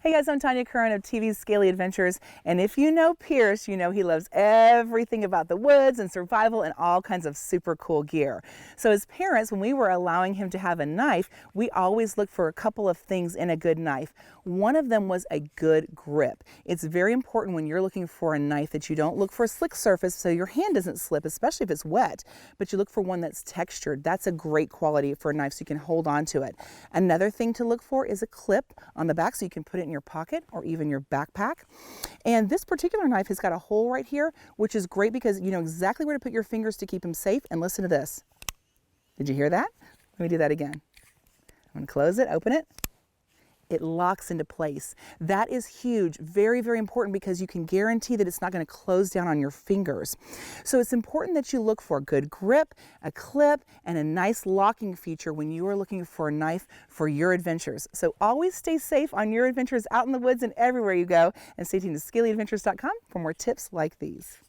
Hey guys, I'm Tanya Curran of TV's Scaly Adventures, and if you know Pierce, you know he loves everything about the woods and survival and all kinds of super cool gear. So as parents, when we were allowing him to have a knife, we always looked for a couple of things in a good knife. One of them was a good grip. It's very important when you're looking for a knife that you don't look for a slick surface so your hand doesn't slip, especially if it's wet, but you look for one that's textured. That's a great quality for a knife so you can hold on to it. Another thing to look for is a clip on the back so you can put it in your pocket or even your backpack. And this particular knife has got a hole right here, which is great because you know exactly where to put your fingers to keep them safe. And listen to this. Did you hear that? Let me do that again. I'm going to close it, open it. It locks into place. That is huge, very, very important because you can guarantee that it's not going to close down on your fingers. So it's important that you look for a good grip, a clip, and a nice locking feature when you are looking for a knife for your adventures. So always stay safe on your adventures out in the woods and everywhere you go, and stay tuned to ScalyAdventures.com for more tips like these.